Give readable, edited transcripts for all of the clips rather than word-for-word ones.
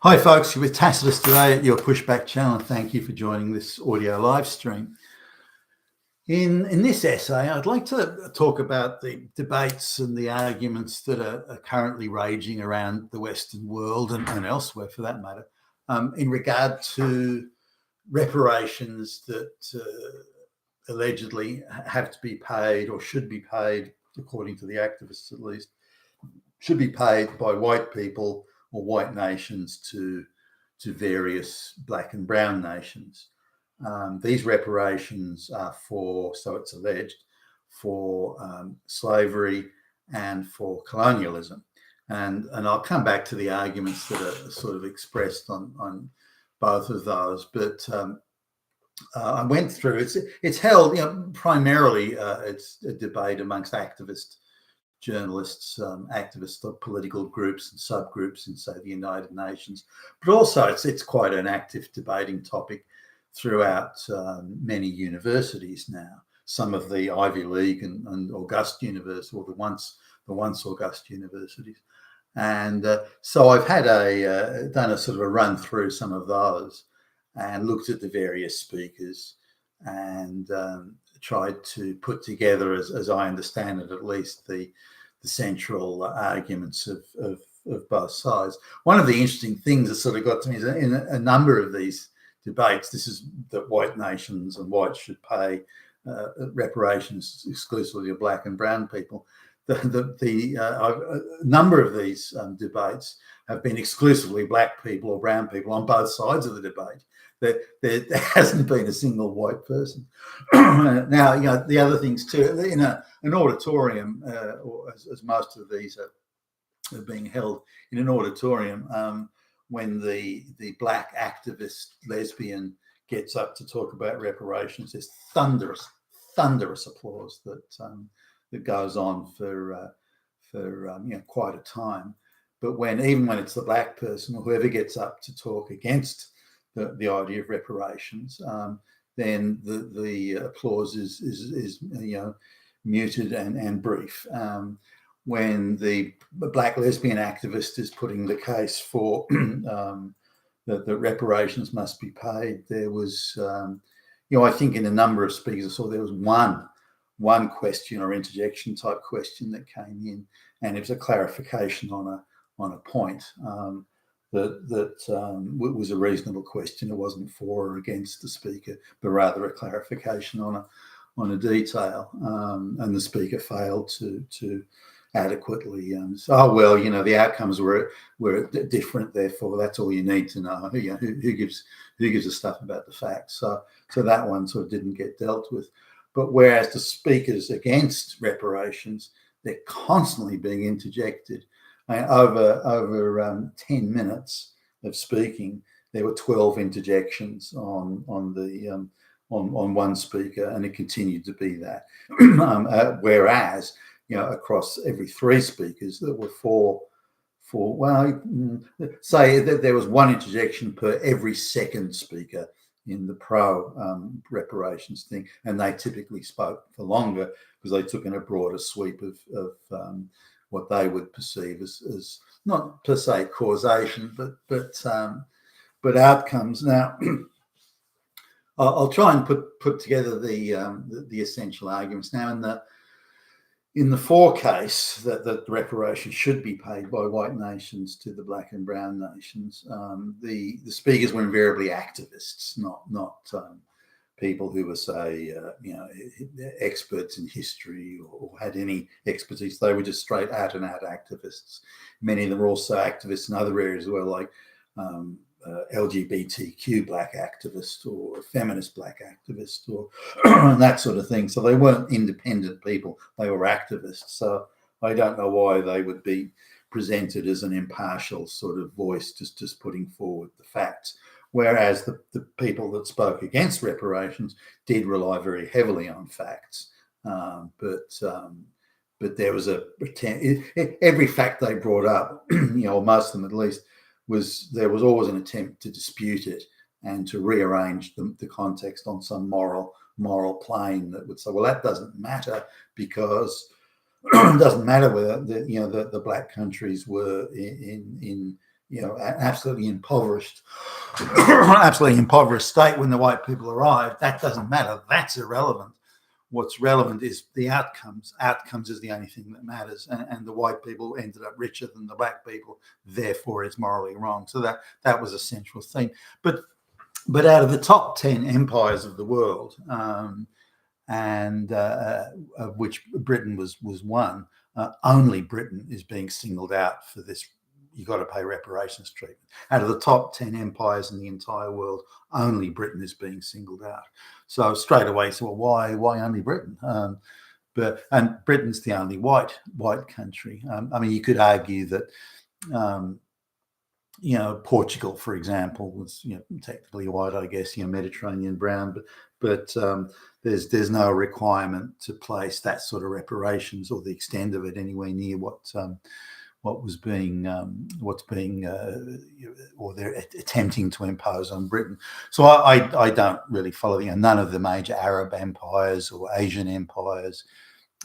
Hi folks, you're with Tacitus today at your Pushback channel. Thank you for joining this audio live stream. In this essay, I'd like to talk about the debates and the arguments that are currently raging around the Western world and elsewhere for that matter, in regard to reparations that allegedly have to be paid or should be paid, according to the activists at least, should be paid by white people or white nations to various black and brown nations. These reparations are for, so it's alleged, for slavery and for colonialism. And I'll come back to the arguments that are sort of expressed on both of those. But I went through, it's held, primarily it's a debate amongst activist journalists, activists of political groups and subgroups in, say, the United Nations, but also it's quite an active debating topic throughout many universities now. Some of the Ivy League and august universities, or the once august universities, and so I've had done a sort of a run through some of those and looked at the various speakers and tried to put together, as I understand it, at least the central arguments of both sides. One of the interesting things that sort of got to me is in a number of these debates, this is that white nations and whites should pay reparations exclusively to black and brown people. A number of these debates have been exclusively black people or brown people on both sides of the debate. There hasn't been a single white person. Now, the other things too, in an auditorium, or as most of these are being held in an auditorium, when the black activist lesbian gets up to talk about reparations, there's thunderous applause that goes on for quite a time. But even when it's the black person or whoever gets up to talk against the idea of reparations, then the applause is muted and brief. When the black lesbian activist is putting the case for that reparations must be paid, there was, I think in a number of speakers I saw there was one question or interjection type question that came in, and it was a clarification on a point. That was a reasonable question. It wasn't for or against the speaker, but rather a clarification on a detail. And the speaker failed to adequately the outcomes were different. Therefore, that's all you need to know. Who gives a stuff about the facts? So that one sort of didn't get dealt with. But whereas the speakers against reparations, they're constantly being interjected. Over 10 minutes of speaking, there were 12 interjections on one speaker, and it continued to be that. Whereas, across every three speakers, there were say that there was one interjection per every second speaker in the pro reparations thing, and they typically spoke for longer because they took in a broader sweep of what they would perceive as not per se causation, but outcomes. Now, I'll try and put together the essential arguments. Now, in the for case that the reparations should be paid by white nations to the black and brown nations, the speakers were invariably activists, not people who were, say, experts in history or had any expertise. They were just straight out and out activists. Many of them were also activists in other areas as well, like LGBTQ black activists or feminist black activists or that sort of thing. So they weren't independent people. They were activists. So I don't know why they would be presented as an impartial sort of voice, just putting forward the facts. Whereas the people that spoke against reparations did rely very heavily on facts. But there was every fact they brought up, or most of them at least, there was always an attempt to dispute it and to rearrange the context on some moral plane that would say, well, that doesn't matter because it doesn't matter whether the black countries were in an absolutely impoverished, absolutely impoverished state when the white people arrived. That doesn't matter. That's irrelevant. What's relevant is the outcomes. Outcomes is the only thing that matters. And the white people ended up richer than the black people. Therefore, it's morally wrong. So that was a central theme. But out of the top 10 empires of the world, and of which Britain was one, only Britain is being singled out for this. You've got to pay reparations treatment. Out of the top 10 empires in the entire world, only Britain is being singled out. So straight away, so why only Britain? And Britain's the only white country. I mean, you could argue that Portugal, for example, was technically white, I guess, Mediterranean brown, but there's no requirement to place that sort of reparations or the extent of it anywhere near what's being or they're attempting to impose on Britain. So I don't really follow none of the major Arab empires or Asian empires.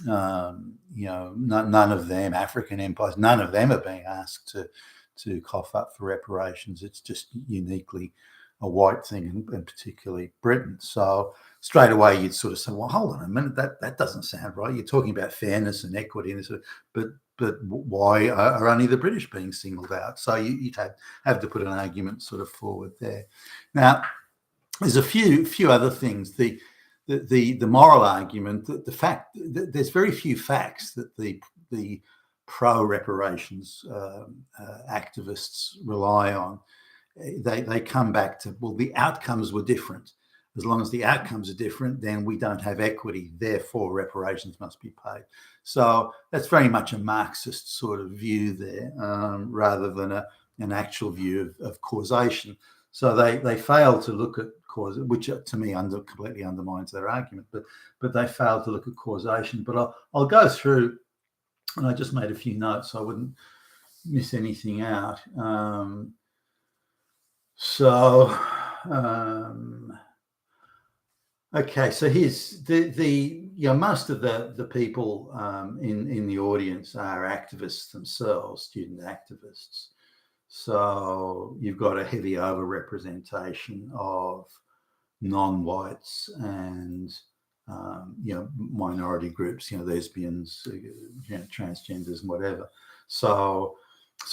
None of them, African empires, none of them are being asked to cough up for reparations. It's just uniquely a white thing, and particularly Britain. So straight away you'd sort of say, well, hold on a minute, that doesn't sound right. You're talking about fairness and equity, and but why are only the British being singled out? So you'd have to put an argument sort of forward there. Now, there's a few other things. The moral argument, the fact that there's very few facts that the pro-reparations activists rely on. They come back to, well, the outcomes were different. As long as the outcomes are different, then we don't have equity. Therefore, reparations must be paid. So that's very much a Marxist sort of view there, rather than an actual view of causation. So they fail to look at cause, which to me completely undermines their argument. But they fail to look at causation. But I'll go through, and I just made a few notes so I wouldn't miss anything out. Okay, so here's most of the people in the audience are activists themselves, student activists. So you've got a heavy overrepresentation of non-whites and minority groups, lesbians, transgenders, and whatever. So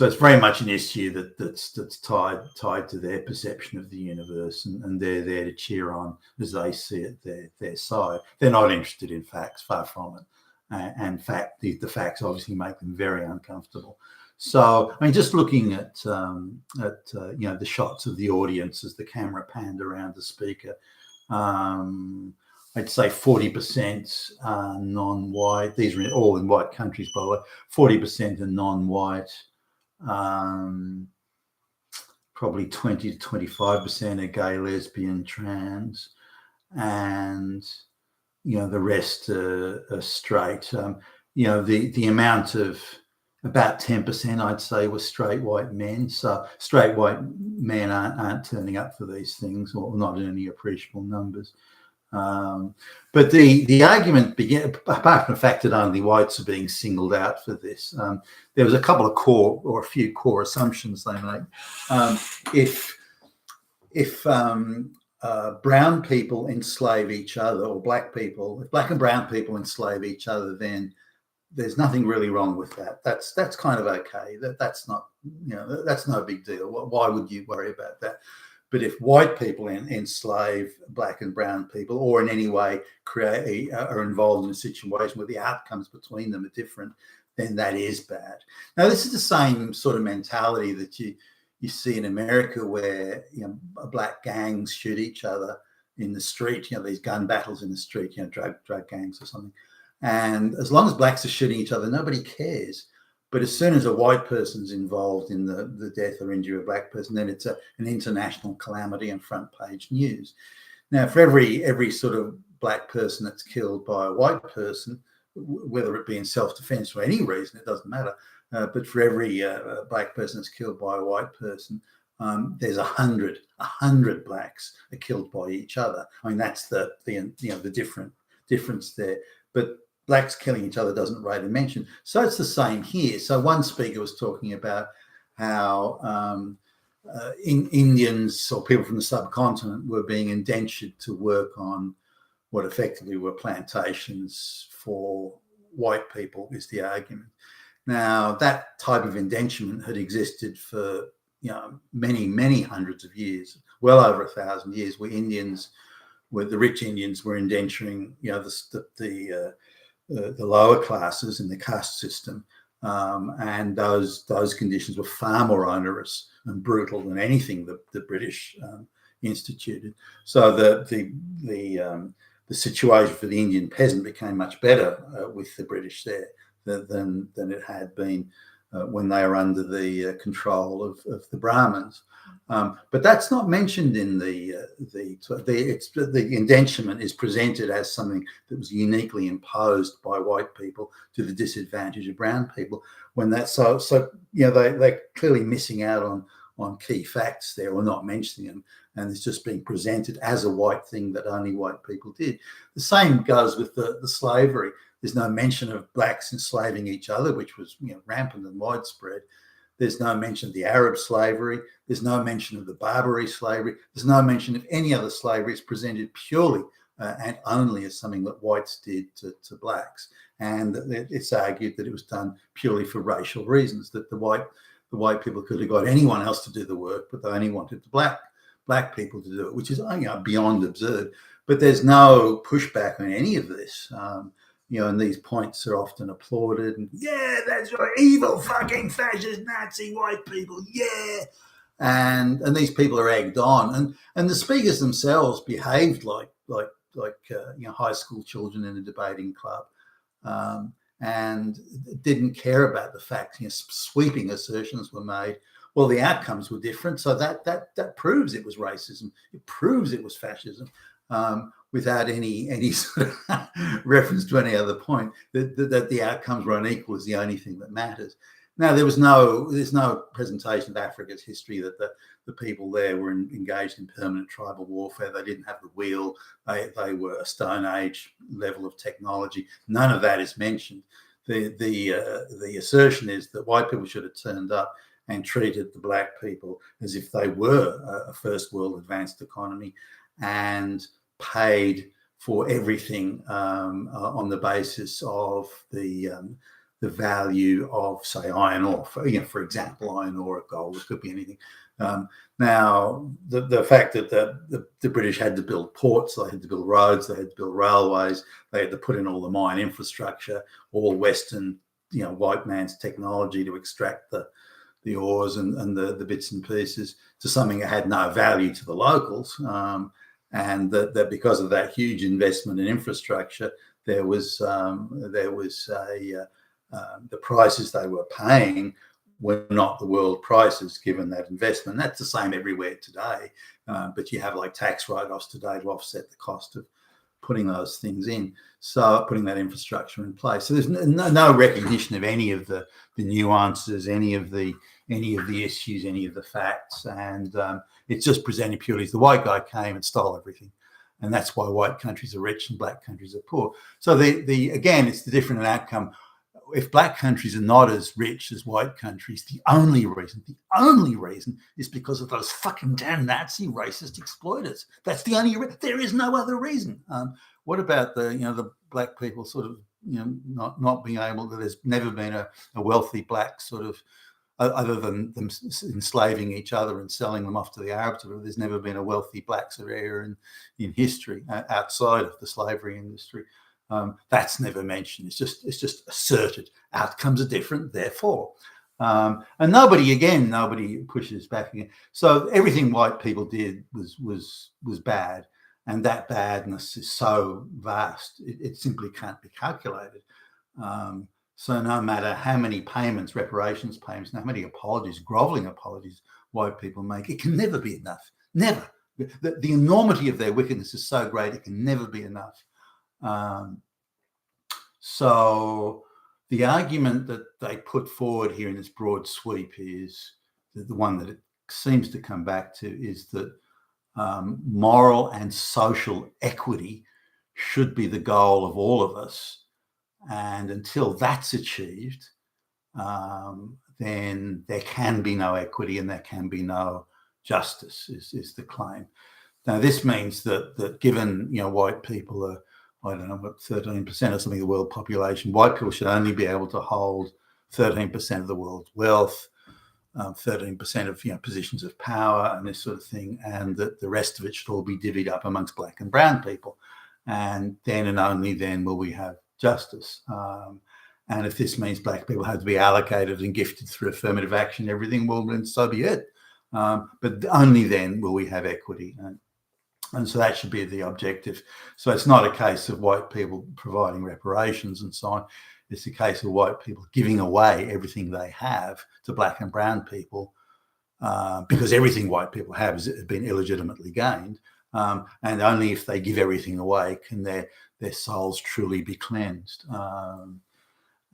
it's very much an issue that's tied to their perception of the universe, and they're there to cheer on as they see it their side. They're not interested in facts, far from it. And the facts obviously make them very uncomfortable. So, I mean, just looking at the shots of the audience as the camera panned around the speaker, I'd say 40% are non-white. These are all in white countries, by the way. 40% are non-white. Probably 20 to 25% are gay, lesbian, trans, and the rest are straight. The amount of about 10%, I'd say, were straight white men. So straight white men aren't turning up for these things, or not in any appreciable numbers. But the argument began, apart from the fact that only whites are being singled out for this, there was a few core assumptions they make. If brown people enslave each other, or if black and brown people enslave each other, then there's nothing really wrong with that. That's kind of okay. That's not, that's no big deal. Why would you worry about that? But if white people enslave black and brown people, or in any way are involved in a situation where the outcomes between them are different, then that is bad. Now, this is the same sort of mentality that you see in America, where black gangs shoot each other in the street. These gun battles in the street, drug gangs or something. And as long as blacks are shooting each other, nobody cares. But as soon as a white person's involved in the death or injury of a black person, then it's an international calamity and front page news. Now, for every sort of black person that's killed by a white person, whether it be in self-defense or any reason, it doesn't matter. But for every black person that's killed by a white person, there's 100 blacks are killed by each other. I mean, that's the difference there. But blacks killing each other doesn't rate a mention. So it's the same here. So one speaker was talking about how Indians or people from the subcontinent were being indentured to work on what effectively were plantations for white people, is the argument. Now, that type of indenturement had existed for many hundreds of years, well over 1,000 years, where the rich Indians were indenturing the lower classes in the caste system, and those conditions were far more onerous and brutal than anything that the British instituted. So the situation for the Indian peasant became much better with the British there than it had been when they were under the control of the Brahmins. But that's not mentioned in the indenturement is presented as something that was uniquely imposed by white people to the disadvantage of brown people. When that's they're clearly missing out on key facts there, or not mentioning them, and it's just being presented as a white thing that only white people did. The same goes with the slavery. There's no mention of blacks enslaving each other, which was rampant and widespread. There's no mention of the Arab slavery. There's no mention of the Barbary slavery. There's no mention of any other slavery. It's presented purely and only as something that whites did to blacks. And it's argued that it was done purely for racial reasons, that the white people could have got anyone else to do the work, but they only wanted the black people to do it, which is beyond absurd. But there's no pushback on any of this. And these points are often applauded. And, yeah, that's right, evil fucking fascist Nazi white people, yeah. And these people are egged on. And the speakers themselves behaved like high school children in a debating club, and didn't care about the fact. Sweeping assertions were made. Well, the outcomes were different, so that proves it was racism. It proves it was fascism. Without any sort of reference to any other point, that the outcomes were unequal is the only thing that matters. Now, there's no presentation of Africa's history that the people there were engaged in permanent tribal warfare. They didn't have the wheel. They were a Stone Age level of technology. None of that is mentioned. The assertion is that white people should have turned up and treated the black people as if they were a first world advanced economy, and paid for everything on the basis of the value of, say, iron ore. For example, iron ore or gold. It could be anything. Now, the fact that the British had to build ports, they had to build roads, they had to build railways, they had to put in all the mine infrastructure, all Western, white man's technology to extract the ores and the bits and pieces, to something that had no value to the locals. And that because of that huge investment in infrastructure, the prices they were paying were not the world prices given that investment. That's the same everywhere today, but you have like tax write-offs today to offset the cost of putting those things in, so putting that infrastructure in place. So there's no recognition of any of the nuances, any of the issues, any of the facts, and it's just presented purely as the white guy came and stole everything, and that's why white countries are rich and black countries are poor. So again, it's the different outcome. If black countries are not as rich as white countries, the only reason is because of those fucking damn Nazi racist exploiters. That's the only there is no other reason. What about the black people sort of not being able to? There's never been a wealthy black sort of, other than them enslaving each other and selling them off to the Arabs. There's never been a wealthy black sort of area in history outside of the slavery industry. That's never mentioned. It's just asserted. Outcomes are different, therefore, and nobody pushes back again. So everything white people did was bad, and that badness is so vast it simply can't be calculated. So no matter how many payments, reparations payments, how many apologies, groveling apologies white people make, it can never be enough. Never. The enormity of their wickedness is so great, it can never be enough. So the argument that they put forward here in this broad sweep is the one that it seems to come back to, is that moral and social equity should be the goal of all of us. And until that's achieved, then there can be no equity and there can be no justice, is the claim. Now, this means that given, white people are, I don't know, what, 13% or something of the world population, white people should only be able to hold 13% of the world's wealth, 13% of positions of power and this sort of thing, and that the rest of it should all be divvied up amongst black and brown people. And then and only then will we have justice. And if this means black people have to be allocated and gifted through affirmative action, everything, well, then so be it. But only then will we have equity. And so that should be the objective. So it's not a case of white people providing reparations and so on. It's a case of white people giving away everything they have to black and brown people because everything white people have has been illegitimately gained. And only if they give everything away can their souls truly be cleansed.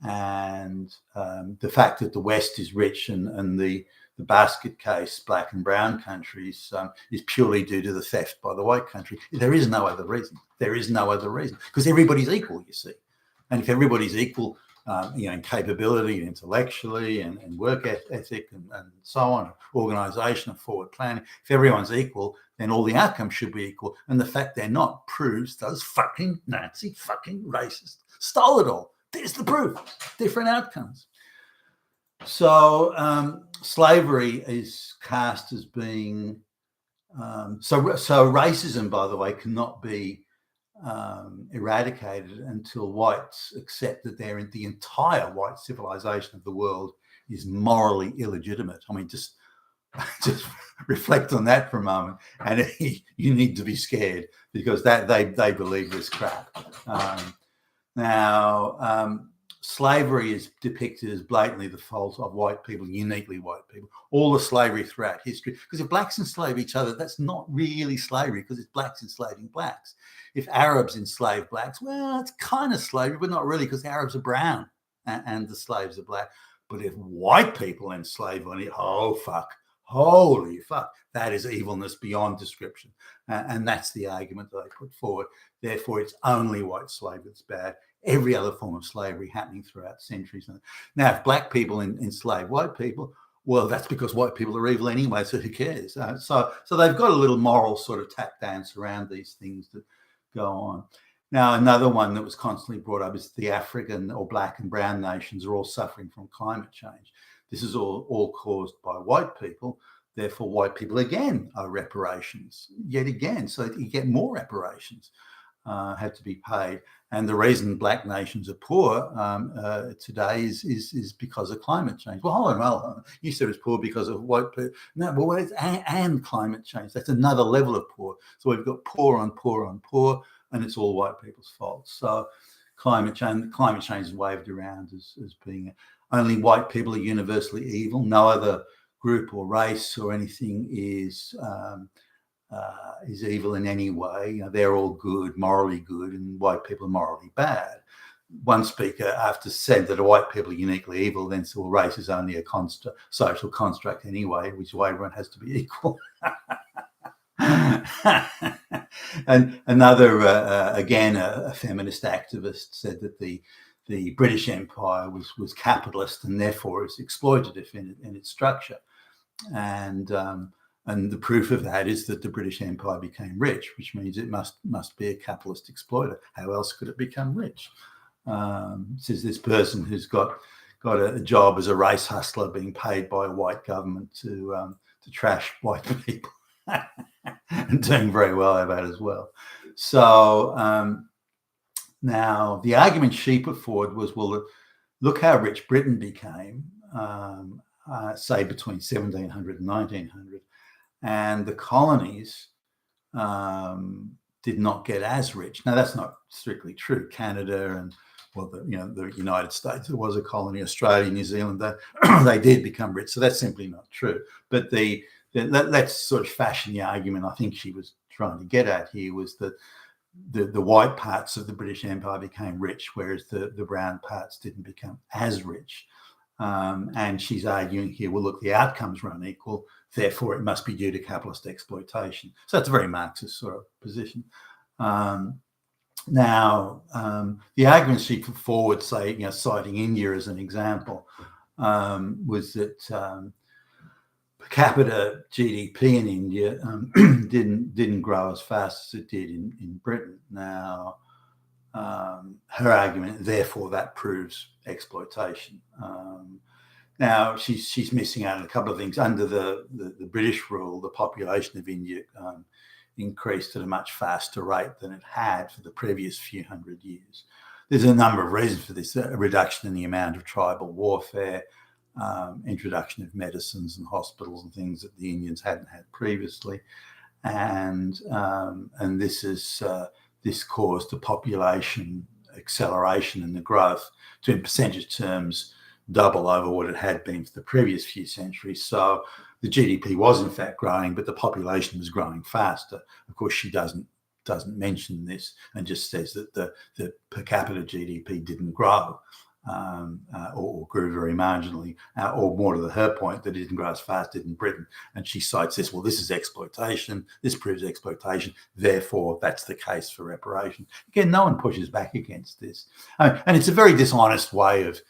And the fact that the West is rich and the basket case, black and brown countries, is purely due to the theft by the white country. There is no other reason. There is no other reason because everybody's equal, you see. And if everybody's equal, in capability and intellectually and work ethic and so on, organisation and forward planning, if everyone's equal, then all the outcomes should be equal. And the fact they're not proves those fucking Nazi fucking racists stole it all. There's the proof. Different outcomes. So slavery is cast as being so racism, by the way, cannot be eradicated until whites accept that the entire white civilization of the world is morally illegitimate. I mean, just reflect on that for a moment, and you need to be scared because that they believe this crap. Slavery is depicted as blatantly the fault of white people, uniquely white people. All the slavery throughout history, because if blacks enslave each other, that's not really slavery because it's blacks enslaving blacks. If Arabs enslave blacks, well, it's kind of slavery, but not really because the Arabs are brown and the slaves are black. But if white people enslave on it, oh, fuck. Holy fuck, that is evilness beyond description. And that's the argument that I put forward. Therefore, it's only white slavery that's bad. Every other form of slavery happening throughout centuries. Now, if black people enslave white people, well, that's because white people are evil anyway, so who cares? So they've got a little moral sort of tap dance around these things that go on. Now, another one that was constantly brought up is the African or black and brown nations are all suffering from climate change. This is all caused by white people. Therefore, white people again owe reparations yet again. So you get more reparations have to be paid. And the reason black nations are poor today is because of climate change. Well, hold on. You said it's poor because of white people. No, well, it's and climate change. That's another level of poor. So we've got poor on poor on poor, and it's all white people's fault. So climate change is waved around as being only white people are universally evil. No other group or race or anything is evil in any way. They're all good, morally good, and white people are morally bad. One speaker, after said that white people are uniquely evil, then said, well, race is only a social construct anyway, which is why everyone has to be equal. And another, again, a feminist activist said that the British Empire was capitalist and therefore is exploitative in its structure. And the proof of that is that the British Empire became rich, which means it must be a capitalist exploiter. How else could it become rich? Says this person who's got a job as a race hustler being paid by a white government to trash white people and doing very well at that as well. So now the argument she put forward was, well, look how rich Britain became, say between 1700 and 1900. And the colonies did not get as rich. Now, that's not strictly true. Canada and, well, the United States, it was a colony. Australia, New Zealand, they did become rich. So that's simply not true. But let's sort of fashion the argument I think she was trying to get at here was that the white parts of the British Empire became rich, whereas the brown parts didn't become as rich. And she's arguing here, well, look, the outcomes were unequal, therefore it must be due to capitalist exploitation. So that's a very Marxist sort of position. Now, the arguments she put forward, say, citing India as an example, was that per capita GDP in India didn't grow as fast as it did in Britain. Now, her argument, therefore, that proves exploitation. Now, she's missing out on a couple of things. Under the British rule, the population of India increased at a much faster rate than it had for the previous few hundred years. There's a number of reasons for this: a reduction in the amount of tribal warfare, introduction of medicines and hospitals and things that the Indians hadn't had previously, and this caused the population acceleration and the growth to, in percentage terms, double over what it had been for the previous few centuries. So the GDP was in fact growing, but the population was growing faster. Of course, she doesn't mention this and just says that the per capita GDP didn't grow or grew very marginally, or more to her point, that it didn't grow as fast as it did in Britain. And she cites this, well, this is exploitation, this proves exploitation, therefore that's the case for reparations. Again, no one pushes back against this. And it's a very dishonest way of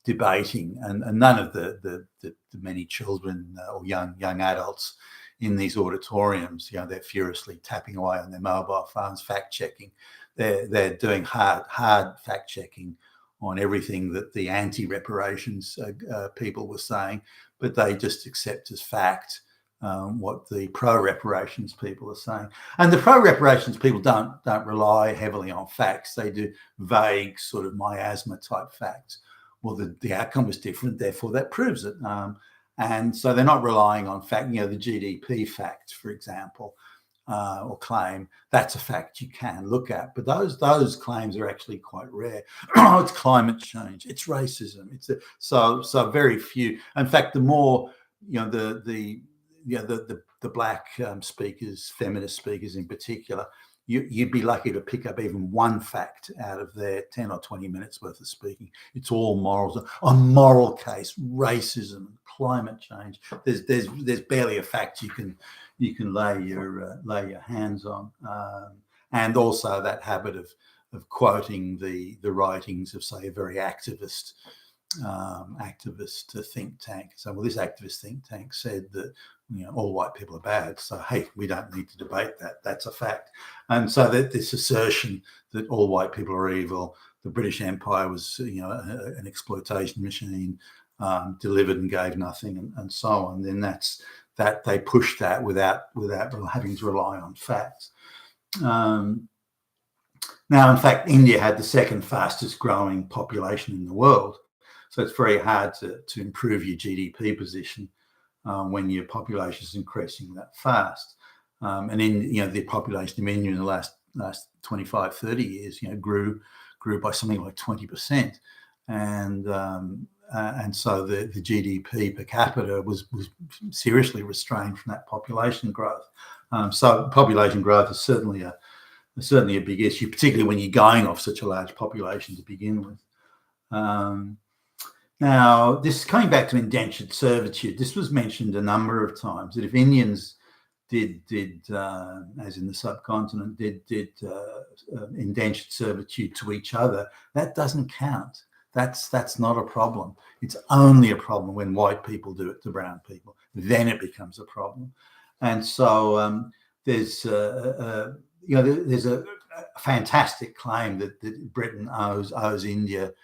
debating, and none of the many children or young adults in these auditoriums, they're furiously tapping away on their mobile phones, fact checking. They're doing hard fact checking on everything that the anti-reparations people were saying, but they just accept as fact what the pro-reparations people are saying. And the pro-reparations people don't rely heavily on facts. They do vague sort of miasma type facts. Well, the outcome was different, therefore that proves it. And so they're not relying on fact, the GDP fact, for example, or claim, that's a fact you can look at. But those claims are actually quite rare. Oh, it's climate change, it's racism, so very few. In fact, the more the black speakers, feminist speakers in particular, you'd be lucky to pick up even one fact out of their 10 or 20 minutes worth of speaking. It's all morals, a moral case, racism, climate change. There's barely a fact you can lay your hands on. And also that habit of quoting the writings of, say, a very activist think tank. So, well, this activist think tank said that all white people are bad, so hey, we don't need to debate that. That's a fact. And so that this assertion that all white people are evil, the British Empire was an exploitation machine, delivered and gave nothing, and so on. Then that they pushed that without having to rely on facts. Now, in fact, India had the second fastest growing population in the world. So it's very hard to improve your GDP position when your population is increasing that fast. And in the population of India in the last 25, 30 years, grew by something like 20%. And so the GDP per capita was seriously restrained from that population growth. So population growth is certainly a big issue, particularly when you're going off such a large population to begin with. Now, this coming back to indentured servitude, this was mentioned a number of times, that if Indians did as in the subcontinent, did indentured servitude to each other, that doesn't count. That's not a problem. It's only a problem when white people do it to brown people. Then it becomes a problem. And so there's a fantastic claim that Britain owes India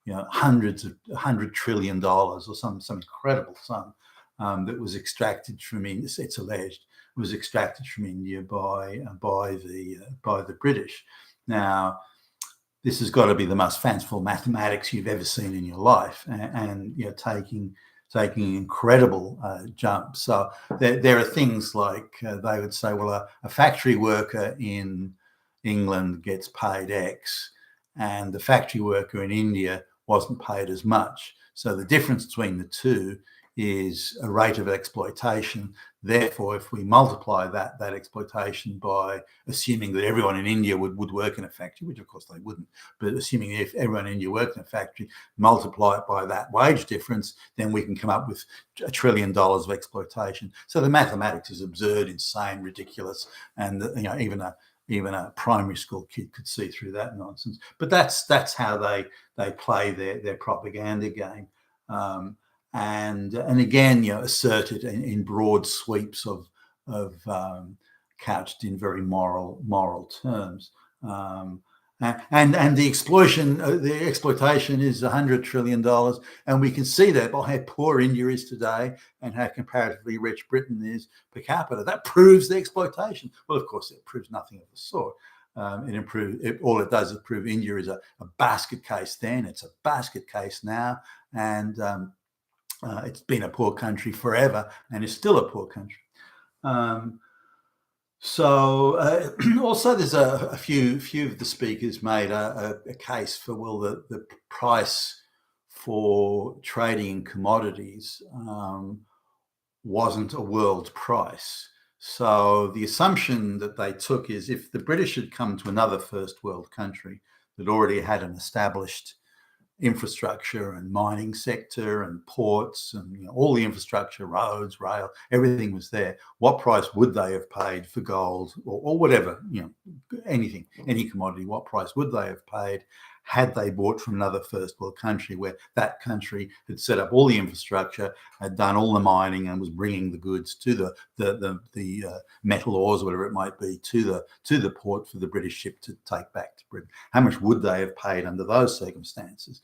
$100 trillion or some incredible sum that was extracted from India. It's alleged was extracted from India by the British. Now, this has got to be the most fanciful mathematics you've ever seen in your life, and taking incredible jumps. So there are things like they would say, well, a factory worker in England gets paid X, and the factory worker in India wasn't paid as much. So the difference between the two is a rate of exploitation. Therefore, if we multiply that exploitation by assuming that everyone in India would work in a factory, which of course they wouldn't, but assuming if everyone in India worked in a factory, multiply it by that wage difference, then we can come up with $1 trillion of exploitation. So the mathematics is absurd, insane, ridiculous, and even a primary school kid could see through that nonsense. But that's how they play their propaganda game. and again, asserted in broad sweeps of couched in very moral terms. And the exploitation is $100 trillion, and we can see that by how poor India is today and how comparatively rich Britain is per capita. That proves the exploitation. Well, of course, it proves nothing of the sort. All it does is prove India is a basket case then. It's a basket case now, and it's been a poor country forever and is still a poor country. Also, there's a few of the speakers made a case for, well, the price for trading in commodities wasn't a world price. So the assumption that they took is if the British had come to another first world country that already had an established infrastructure and mining sector and ports and all the infrastructure, roads, rail, everything was there, what price would they have paid for gold or whatever, anything, any commodity, what price would they have paid had they bought from another first world country where that country had set up all the infrastructure, had done all the mining and was bringing the goods to the metal ores, whatever it might be, to the port for the British ship to take back to Britain? How much would they have paid under those circumstances?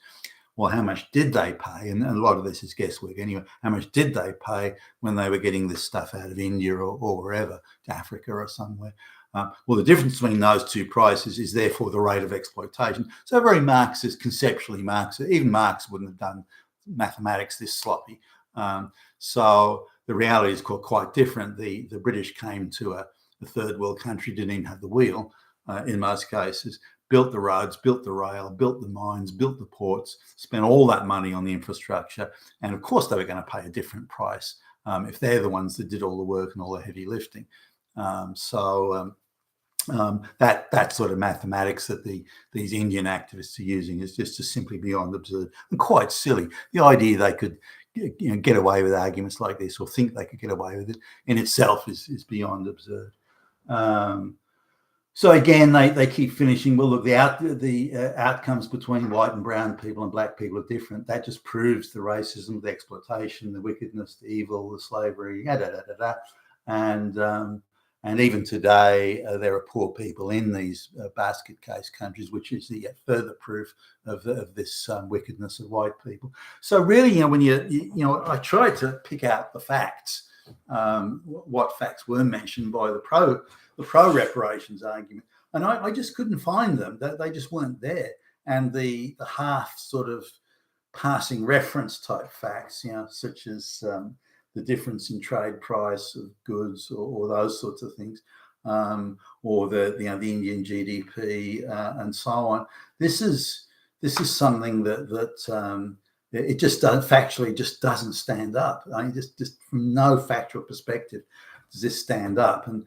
Well, how much did they pay? And a lot of this is guesswork anyway. How much did they pay when they were getting this stuff out of India or wherever, to Africa or somewhere? Well, the difference between those two prices is therefore the rate of exploitation. So very Marxist, conceptually Marxist. Even Marx wouldn't have done mathematics this sloppy. So the reality is quite different. The British came to a third world country, didn't even have the wheel in most cases, built the roads, built the rail, built the mines, built the ports, spent all that money on the infrastructure. And of course, they were going to pay a different price if they're the ones that did all the work and all the heavy lifting. That sort of mathematics that these Indian activists are using is just simply beyond absurd and quite silly. The idea they could get away with arguments like this or think they could get away with it in itself is beyond absurd. So again, they keep finishing. Well, look, the outcomes between white and brown people and black people are different. That just proves the racism, the exploitation, the wickedness, the evil, the slavery, and even today, there are poor people in these basket case countries, which is the further proof of this wickedness of white people. So really, when I tried to pick out the facts, what facts were mentioned by the pro reparations argument, and I just couldn't find them. They just weren't there. And the half sort of passing reference type facts, such as the difference in trade price of goods or those sorts of things, or the Indian GDP and so on. This is something that it just factually just doesn't stand up. I mean, just from no factual perspective does this stand up, and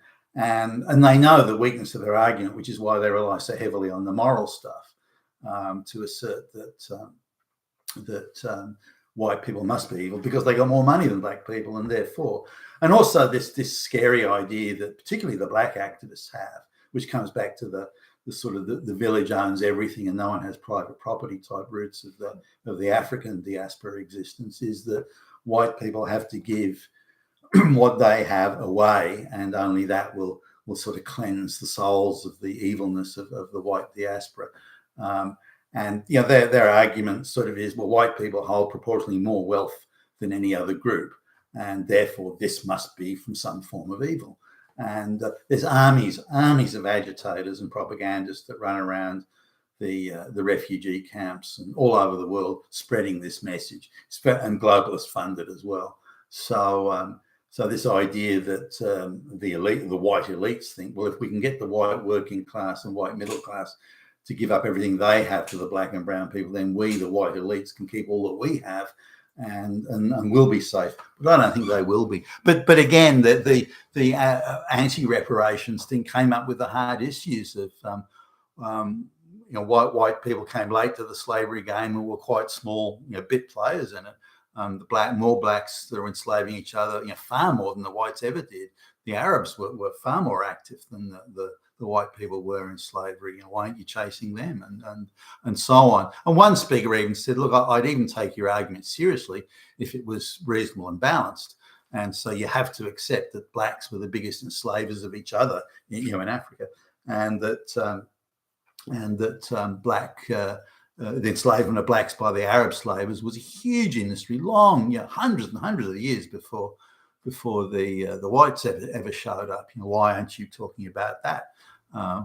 they know the weakness of their argument, which is why they rely so heavily on the moral stuff to assert that white people must be evil because they got more money than black people, and therefore, and also this scary idea that particularly the black activists have, which comes back to the sort of the village owns everything and no one has private property type roots of the African diaspora existence, is that white people have to give what they have away, and only that will sort of cleanse the souls of the evilness of the white diaspora. And their argument sort of is, well, white people hold proportionally more wealth than any other group, and therefore this must be from some form of evil. And there's armies of agitators and propagandists that run around the refugee camps and all over the world spreading this message, and globalist funded as well. So this idea that the white elites think, well, if we can get the white working class and white middle class to give up everything they have to the black and brown people, then we, the white elites, can keep all that we have and we'll be safe. But I don't think they will be. But again, the anti-reparations thing came up with the hard issues of white people came late to the slavery game and were quite small, bit players in it. More blacks that were enslaving each other, far more than the whites ever did. The Arabs were far more active than the the white people were in slavery. Why aren't you chasing them? And so on. And one speaker even said, look, I'd even take your argument seriously if it was reasonable and balanced. And so you have to accept that blacks were the biggest enslavers of each other, in Africa, and that the enslavement of blacks by the Arab slavers was a huge industry, long, hundreds and hundreds of years before the whites ever showed up. Why aren't you talking about that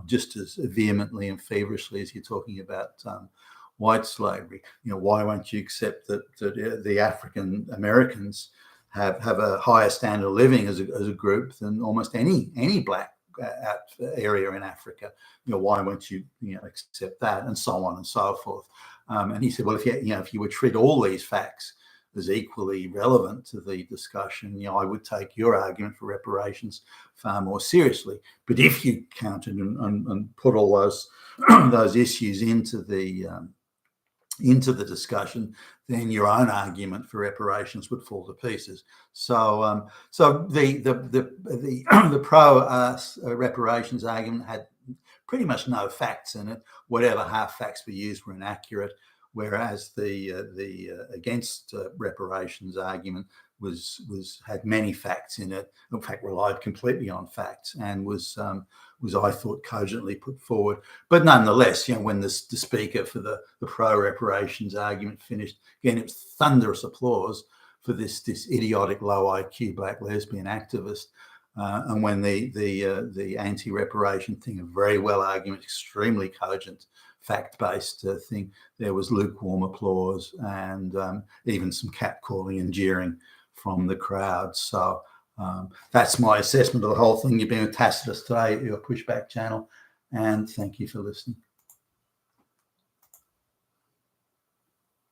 just as vehemently and feverishly as you're talking about white slavery? Why won't you accept that the African Americans have a higher standard of living as a group than almost any black area in Africa? Why won't you accept that, and so on and so forth? And he said, well, if you would treat all these facts as equally relevant to the discussion, I would take your argument for reparations far more seriously. But if you counted and put all those issues into the discussion, then your own argument for reparations would fall to pieces. So the pro reparations argument had pretty much no facts in it. Whatever half facts were used were inaccurate, whereas the against reparations argument had many facts in it. In fact, relied completely on facts, and was I thought cogently put forward. But nonetheless, when the speaker for the pro reparations argument finished, again, it was thunderous applause for this idiotic low IQ black lesbian activist. And when the anti-reparation thing, a very well argument, extremely cogent, fact-based thing, there was lukewarm applause and even some catcalling and jeering from the crowd. So that's my assessment of the whole thing. You've been with Tacitus today at your Pushback channel, and thank you for listening.